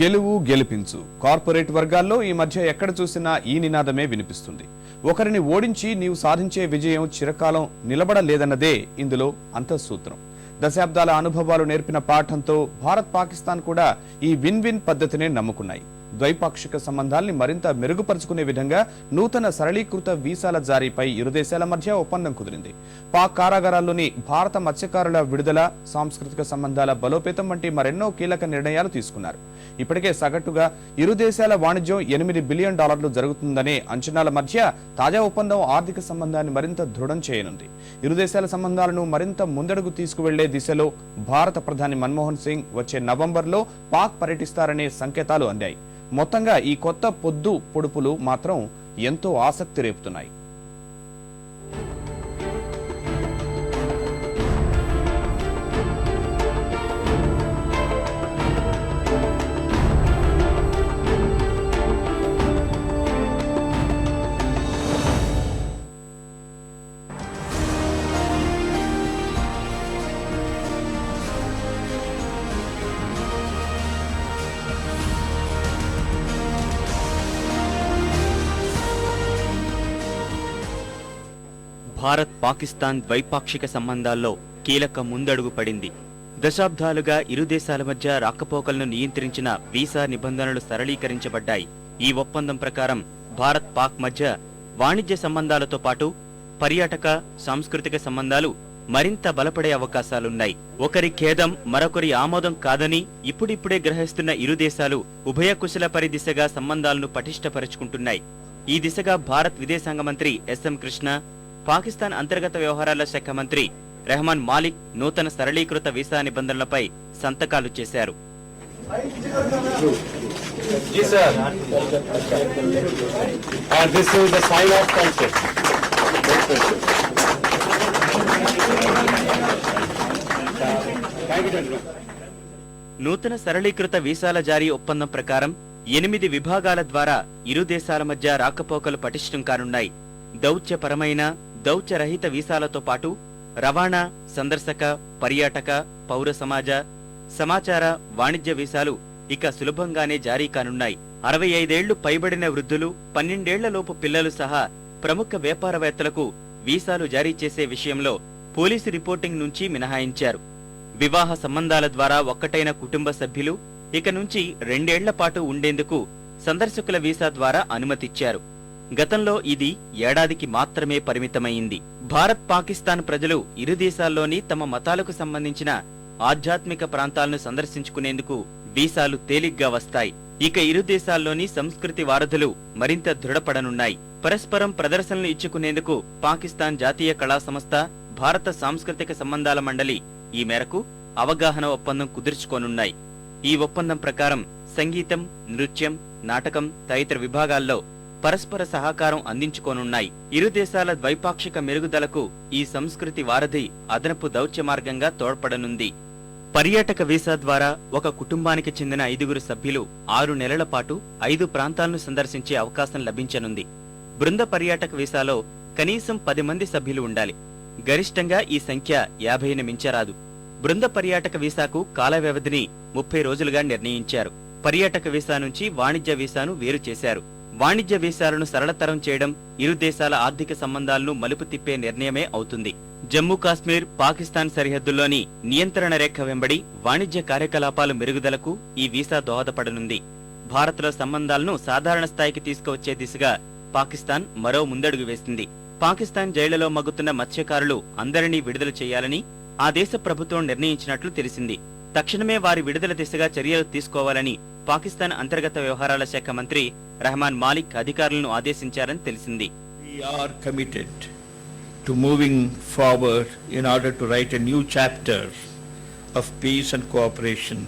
గెలువు గెలిపించు corporate వర్గాల్లో ఈ మధ్య ఎక్కడ చూసినా ఈ నినాదమే వినిపిస్తుంది. ఒకరిని ఓడించి నీవు సాధించే విజయం చిరకాలం నిలబడలేదన్నదే ఇందులో అంతఃసూత్రం. దశాబ్దాల అనుభవాలు నేర్పిన పాఠంతో భారత్ పాకిస్తాన్ కూడా ఈ విన్ విన్ పద్ధతినే నమ్ముకున్నాయి. ద్వైపాక్షిక సంబంధాల్ని మరింత మెరుగుపరుచుకునే విధంగా నూతన సరళీకృత వీసాల జారీపై ఇరు దేశాల మధ్య ఒప్పందం కుదిరింది. పాక్ కారాగారాల్లోని భారత మత్స్యకారుల విడుదల, సాంస్కృతిక సంబంధాల బలోపేతం వంటి మరెన్నో కీలక నిర్ణయాలు తీసుకున్నారు. ఇప్పటికే సగటుగా ఇరు దేశాల వాణిజ్యం $8 బిలియన్ జరుగుతుందనే అంచనాల మధ్య తాజా ఒప్పందం ఆర్థిక సంబంధాన్ని మరింత దృఢం చేయనుంది. ఇరు దేశాల సంబంధాలను మరింత ముందడుగు తీసుకువెళ్లే దిశలో భారత ప్రధాని మన్మోహన్ సింగ్ వచ్చే నవంబర్లో పాక్ పర్యటిస్తారనే సంకేతాలు అందాయి. మొత్తంగా ఈ కొత్త పొద్దు పొడుపులు మాత్రం ఎంతో ఆసక్తి రేపుతున్నాయి. భారత్ పాకిస్తాన్ ద్వైపాక్షిక సంబంధాల్లో కీలక ముందడుగు పడింది. దశాబ్దాలుగా ఇరు దేశాల మధ్య రాకపోకలను నియంత్రించిన వీసా నిబంధనలు సరళీకరించబడ్డాయి. ఈ ఒప్పందం ప్రకారం భారత్ పాక్ మధ్య వాణిజ్య సంబంధాలతో పాటు పర్యాటక, సాంస్కృతిక సంబంధాలు మరింత బలపడే అవకాశాలున్నాయి. ఒకరి ఖేదం మరొకరి ఆమోదం కాదని ఇప్పుడిప్పుడే గ్రహిస్తున్న ఇరు దేశాలు ఉభయ కుశల పరిదిశగా సంబంధాలను పటిష్టపరుచుకుంటున్నాయి. ఈ దిశగా భారత్ విదేశాంగ మంత్రి ఎస్ఎం కృష్ణ, పాకిస్తాన్ అంతర్గత వ్యవహారాల శాఖ మంత్రి రెహమాన్ మాలిక్ నూతన సరళీకృత వీసా నిబంధనలపై సంతకాలు చేశారు. నూతన సరళీకృత వీసాల జారీ ఒప్పందం ప్రకారం 8 విభాగాల ద్వారా ఇరు దేశాల మధ్య రాకపోకలు పటిష్టం కానున్నాయి. దౌత్యపరమైన, దౌత్యరహిత వీసాలతో పాటు రవాణా, సందర్శక, పర్యాటక, పౌర సమాజ, సమాచార, వాణిజ్య వీసాలు ఇక సులభంగానే జారీ కానున్నాయి. 65 ఏళ్లు పైబడిన వృద్ధులు, 12 ఏళ్లలోపు పిల్లలు సహా ప్రముఖ వ్యాపారవేత్తలకు వీసాలు జారీ చేసే విషయంలో పోలీసు రిపోర్టింగ్ నుంచి మినహాయించారు. వివాహ సంబంధాల ద్వారా ఒక్కటైన కుటుంబ సభ్యులు ఇక నుంచి 2 ఏళ్ల పాటు ఉండేందుకు సందర్శకుల వీసా ద్వారా అనుమతిచ్చారు. గతంలో ఇది ఏడాదికి మాత్రమే పరిమితమైంది. భారత్ పాకిస్తాన్ ప్రజలు ఇరు దేశాల్లోని తమ మతాలకు సంబంధించిన ఆధ్యాత్మిక ప్రాంతాలను సందర్శించుకునేందుకు వీసాలు తేలిగ్గా వస్తాయి. ఇక ఇరు దేశాల్లోని సంస్కృతి వారధులు మరింత దృఢపడనున్నాయి. పరస్పరం ప్రదర్శనలు ఇచ్చుకునేందుకు పాకిస్తాన్ జాతీయ కళా సంస్థ, భారత సాంస్కృతిక సంబంధాల మండలి ఈ మేరకు అవగాహన ఒప్పందం కుదుర్చుకోనున్నాయి. ఈ ఒప్పందం ప్రకారం సంగీతం, నృత్యం, నాటకం తదితర విభాగాల్లో పరస్పర సహకారం అందించుకోనున్నాయి. ఇరు దేశాల ద్వైపాక్షిక మెరుగుదలకు ఈ సంస్కృతి వారధి అదనపు దౌత్య మార్గంగా తోడ్పడనుంది. పర్యాటక వీసా ద్వారా ఒక కుటుంబానికి చెందిన 5 సభ్యులు 6 నెలల పాటు 5 ప్రాంతాలను సందర్శించే అవకాశం లభించనుంది. బృంద పర్యాటక వీసాలో కనీసం 10 మంది సభ్యులు ఉండాలి. గరిష్టంగా ఈ సంఖ్య 50ని మించరాదు. బృంద పర్యాటక వీసాకు కాల వ్యవధిని 30 రోజులుగా నిర్ణయించారు. పర్యాటక వీసా నుంచి వాణిజ్య వీసాను వేరు చేశారు. వాణిజ్య వీసాలను సరళతరం చేయడం ఇరు దేశాల ఆర్థిక సంబంధాలను మలుపు తిప్పే నిర్ణయమే అవుతుంది. జమ్మూ కాశ్మీర్, పాకిస్తాన్ సరిహద్దుల్లోని నియంత్రణ రేఖ వెంబడి వాణిజ్య కార్యకలాపాలు మెరుగుదలకు ఈ వీసా దోహదపడనుంది. భారత్లో సంబంధాలను సాధారణ స్థాయికి తీసుకువచ్చే దిశగా పాకిస్తాన్ మరో ముందడుగు వేసింది. పాకిస్తాన్ జైళ్లలో మగ్గుతున్న మత్స్యకారులు అందరినీ విడుదల చేయాలని ఆ దేశ ప్రభుత్వం నిర్ణయించినట్లు తెలిసింది. తక్షణమే వారి విడుదల దిశగా చర్యలు తీసుకోవాలని పాకిస్తాన్ అంతర్గత వ్యవహారాల శాఖ మంత్రి రెహమాన్ మాలిక్ అధికారులను ఆదేశించారని తెలిసింది. We are committed to moving forward in order to write a new chapter of peace and cooperation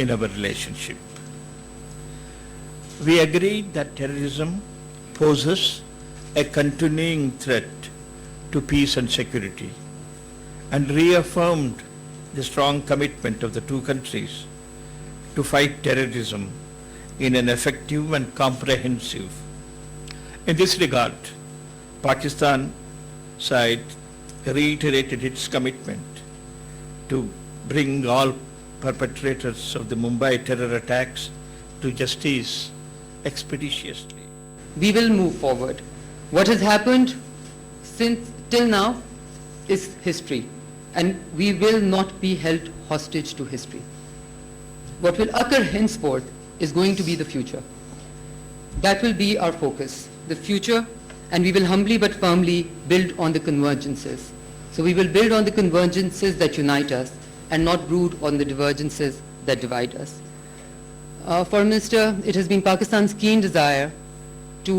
in our relationship. We agreed that terrorism poses a continuing threat to peace and security and reaffirmed the strong commitment of the two countries to fight terrorism in an effective and comprehensive. In this regard, Pakistan side reiterated its commitment to bring all perpetrators of the Mumbai terror attacks to justice expeditiously. We will move forward. What has happened since till now is history, and we will not be held hostage to history. What will occur henceforth is going to be the future. That will be our focus, the future, and we will humbly but firmly build on the convergences. So we will build on the convergences that unite us and not brood on the divergences that divide us. Foreign Minister, it has been Pakistan's keen desire to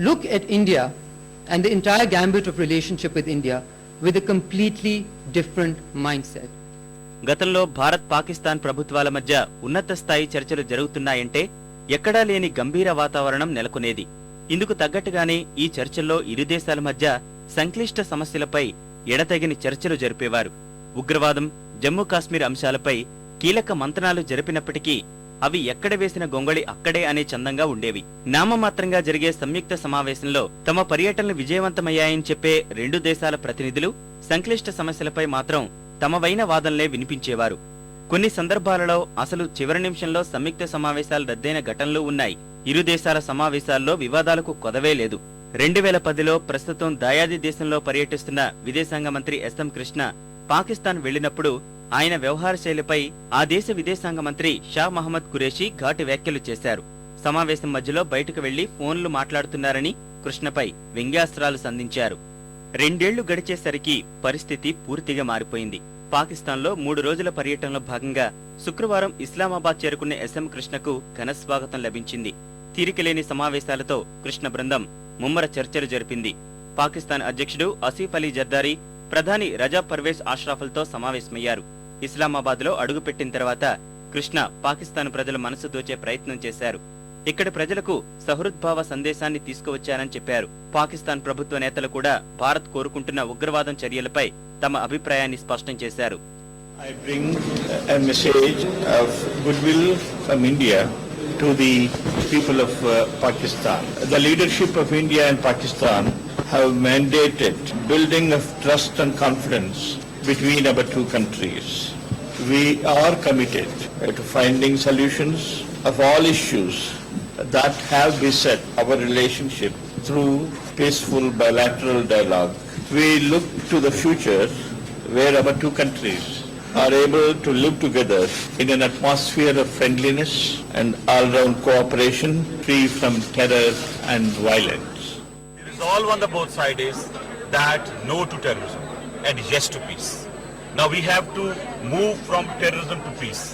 look at India and the entire gambit of relationship with India with a completely different mindset. గతంలో భారత్ పాకిస్తాన్ ప్రభుత్వాల మధ్య ఉన్నత స్థాయి చర్చలు జరుగుతున్నాయంటే ఎక్కడా లేని గంభీర వాతావరణం నెలకొనేది. ఇందుకు తగ్గట్టుగానే ఈ చర్చల్లో ఇరు దేశాల మధ్య సంక్లిష్ట సమస్యలపై ఎడతెగని చర్చలు జరిపేవారు. ఉగ్రవాదం, జమ్మూ కాశ్మీర్ అంశాలపై కీలక మంతనాలు జరిపినప్పటికీ అవి ఎక్కడ వేసిన గొంగళి అక్కడే అనే చందంగా ఉండేవి. నామమాత్రంగా జరిగే సంయుక్త సమావేశంలో తమ పర్యటనలు విజయవంతమయ్యాయని చెప్పే రెండు దేశాల ప్రతినిధులు సంక్లిష్ట సమస్యలపై మాత్రం తమవైన వాదనలే వినిపించేవారు. కొన్ని సందర్భాలలో అసలు చివరి నిమిషంలో సంయుక్త సమావేశాలు రద్దయిన ఘటనలు ఉన్నాయి. ఇరు దేశాల సమావేశాల్లో వివాదాలకు కొదవే లేదు. 2010లో ప్రస్తుతం దాయాది దేశంలో పర్యటిస్తున్న విదేశాంగ మంత్రి ఎస్ఎం కృష్ణ పాకిస్తాన్ వెళ్లినప్పుడు ఆయన వ్యవహార శైలిపై ఆ దేశ విదేశాంగ మంత్రి షా మహమ్మద్ ఖురేషీ ఘాటు వ్యాఖ్యలు చేశారు. సమావేశం మధ్యలో బయటకు వెళ్లి ఫోన్లు మాట్లాడుతున్నారని కృష్ణపై వ్యంగ్యాస్త్రాలు సంధించారు. 2 ఏళ్లు గడిచేసరికి పరిస్థితి పూర్తిగా మారిపోయింది. పాకిస్తాన్లో 3 రోజుల పర్యటనలో భాగంగా శుక్రవారం ఇస్లామాబాద్ చేరుకున్న ఎస్ఎం కృష్ణకు ఘనస్వాగతం లభించింది. తీరికలేని సమావేశాలతో కృష్ణ బృందం ముమ్మర చర్చలు జరిపింది. పాకిస్తాన్ అధ్యక్షుడు ఆసిఫ్ అలీ జర్దారీ, ప్రధాని రజా పర్వేజ్ అష్రాఫ్లతో సమావేశమయ్యారు. ఇస్లామాబాద్ లో అడుగుపెట్టిన తర్వాత కృష్ణ పాకిస్తాన్ ప్రజల మనసు దోచే ప్రయత్నం చేశారు. ఇక్కడి ప్రజలకు సహృద్భావ సందేశాన్ని తీసుకువచ్చారని చెప్పారు. పాకిస్తాన్ ప్రభుత్వ నేతలు కూడా భారత్ కోరుకుంటున్న ఉగ్రవాదం చర్యలపై తమ అభిప్రాయాన్ని స్పష్టం చేశారు. I bring a message of goodwill from India to the people of Pakistan. The leadership of India and Pakistan have mandated building of trust and confidence between our two countries. We are committed to finding solutions of all issues that have beset our relationship through peaceful bilateral dialogue. We look to the future where our two countries are able to live together in an atmosphere of friendliness and all-round cooperation, free from terror and violence. The resolve on the both sides is that no to terrorism and yes to peace. Now we have to move from terrorism to peace.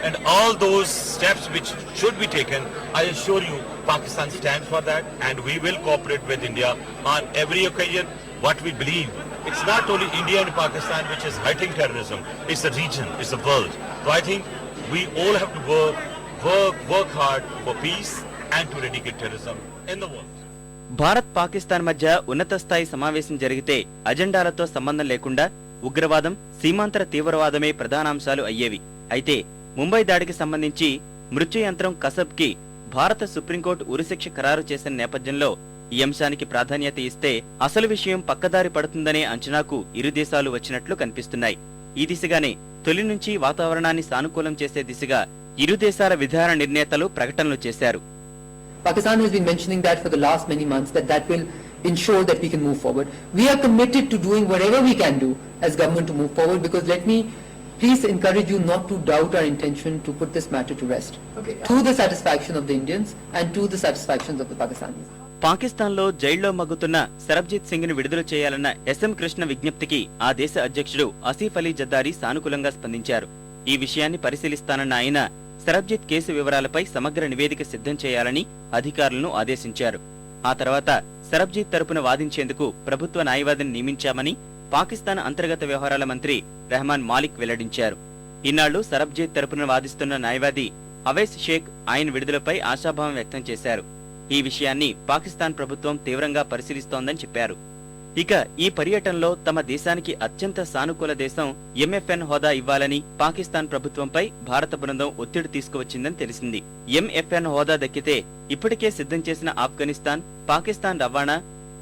And all those steps which should be taken, I assure you, Pakistan stands for that, and we will cooperate with India on every occasion. What we believe, it's not only India and Pakistan which is fighting terrorism, it's the region, it's the world. So I think we all have to work hard for peace and to eradicate terrorism in the world. Bharat Pakistan మధ్య ఉన్నత స్థాయి సమావేశం జరిగితే అజెండాలతో సంబంధం లేకుండా ఉగ్రవాదం, సీమాంతర తీవ్రవాదమే ప్రధానాంశాలు అయ్యేవి. అయితే ముంబై దాడికి సంబంధించి మృత్యుయంత్రం కసబ్ కి భారత సుప్రీంకోర్టు ఉరిశిక్ష ఖరారు చేసిన నేపథ్యంలో ఈ అంశానికి ప్రాధాన్యత ఇస్తే అసలు విషయం పక్కదారి పడుతుందనే అంచనాకు ఇరు దేశాలు వచ్చినట్లు కనిపిస్తున్నాయి. ఈ దిశగానే తొలి నుంచి వాతావరణాన్ని సానుకూలం చేసే దిశగా ఇరు దేశాల విధాన నిర్ణేతలు ప్రకటనలు చేశారు. Pakistan has been mentioning that for the last many months, that will ensure that we can move forward. We are committed to doing whatever we can do as government to move forward, because let me please encourage you not to doubt our intention to put this matter to rest, to the satisfaction of the Indians and to the satisfaction of the Pakistanis. పాకిస్తాన్లో జైల్లో మగ్గుతున్న సరబ్జీత్ సింగ్ ను విడుదల చేయాలన్న S M Krishna విజ్ఞప్తికి ఆ దేశ అధ్యక్షుడు ఆసిఫ్ అలీ జర్దారీ సానుకూలంగా స్పందించారు. ఈ విషయాన్ని పరిశీలిస్తానన్న ఆయన సరబ్జీత్ కేసు వివరాలపై సమగ్ర నివేదిక సిద్ధం చేయాలని అధికారులను ఆదేశించారు. ఆ తర్వాత సరబ్జీత్ తరపున వాదించేందుకు ప్రభుత్వ న్యాయవాదిని నియమించామని పాకిస్తాన్ అంతర్గత వ్యవహారాల మంత్రి రెహమాన్ మాలిక్ వెల్లడించారు. ఇన్నాళ్లు సరబ్జీత్ తరపున వాదిస్తున్న న్యాయవాది అవైస్ షేక్ ఆయన విడుదలపై ఆశాభావం వ్యక్తం చేశారు. ఈ విషయాన్ని పాకిస్తాన్ ప్రభుత్వం తీవ్రంగా పరిశీలిస్తోందని చెప్పారు. ఇక ఈ పర్యటనలో తమ దేశానికి అత్యంత సానుకూల దేశం ఎంఎఫ్ఎన్ హోదా ఇవ్వాలని పాకిస్తాన్ ప్రభుత్వంపై భారత బృందం ఒత్తిడి తీసుకువచ్చిందని తెలిసింది. ఎంఎఫ్ఎన్ హోదా దక్కితే ఇప్పటికే సిద్ధం చేసిన ఆఫ్ఘనిస్తాన్, పాకిస్తాన్ రవాణా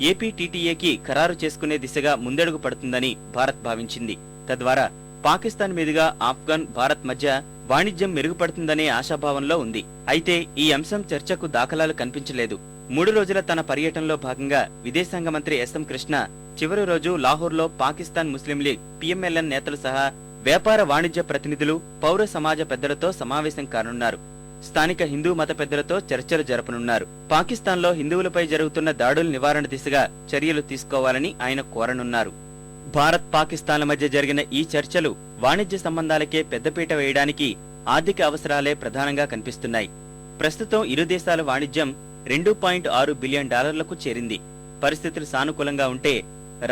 ఏపీటీటీఏకి ఖరారు చేసుకునే దిశగా ముందడుగు పడుతుందని భారత్ భావించింది. తద్వారా పాకిస్తాన్ మీదుగా ఆఫ్ఘన్, భారత్ మధ్య వాణిజ్యం మెరుగుపడుతుందనే ఆశాభావంలో ఉంది. అయితే ఈ అంశం చర్చకు దాఖలాలు కనిపించలేదు. 3 రోజుల తన పర్యటనలో భాగంగా విదేశాంగ మంత్రి ఎస్ఎం కృష్ణ చివరి రోజు లాహోర్లో పాకిస్తాన్ ముస్లిం లీగ్ పిఎంఎల్ఎన్ నేతలు సహా వ్యాపార వాణిజ్య ప్రతినిధులు, పౌర సమాజ పెద్దలతో సమావేశం కానున్నారు. స్థానిక హిందూ మత పెద్దలతో చర్చలు జరపనున్నారు. పాకిస్తాన్లో హిందువులపై జరుగుతున్న దాడుల నివారణ దిశగా చర్యలు తీసుకోవాలని ఆయన కోరనున్నారు. భారత్, పాకిస్తాన్ల మధ్య జరిగిన ఈ చర్చలు వాణిజ్య సంబంధాలకే పెద్దపీట వేయడానికి ఆర్థిక అవసరాలే ప్రధానంగా కనిపిస్తున్నాయి. ప్రస్తుతం ఇరు దేశాల వాణిజ్యం $2.6 బిలియన్ చేరింది. పరిస్థితులు సానుకూలంగా ఉంటే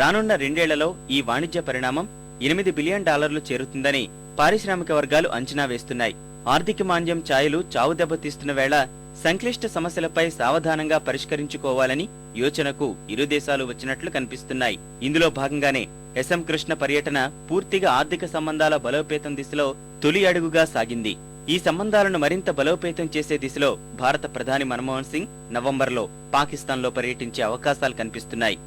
రానున్న 2 ఏళ్లలో ఈ వాణిజ్య పరిణామం $8 బిలియన్ చేరుతుందని పారిశ్రామిక వర్గాలు అంచనా వేస్తున్నాయి. ఆర్థిక మాంద్యం ఛాయలు చావు దెబ్బతీస్తున్న వేళ సంక్లిష్ట సమస్యలపై సావధానంగా పరిష్కరించుకోవాలని యోచనకు ఇరు దేశాలు వచ్చినట్లు కనిపిస్తున్నాయి. ఇందులో భాగంగానే ఎస్ఎం కృష్ణ పర్యటన పూర్తిగా ఆర్థిక సంబంధాల బలోపేతం దిశలో తొలి అడుగుగా సాగింది. ఈ సంబంధాలను మరింత బలోపేతం చేసే దిశలో భారత ప్రధాని మన్మోహన్ సింగ్ నవంబర్లో పాకిస్తాన్లో పర్యటించే అవకాశాలు కనిపిస్తున్నాయి.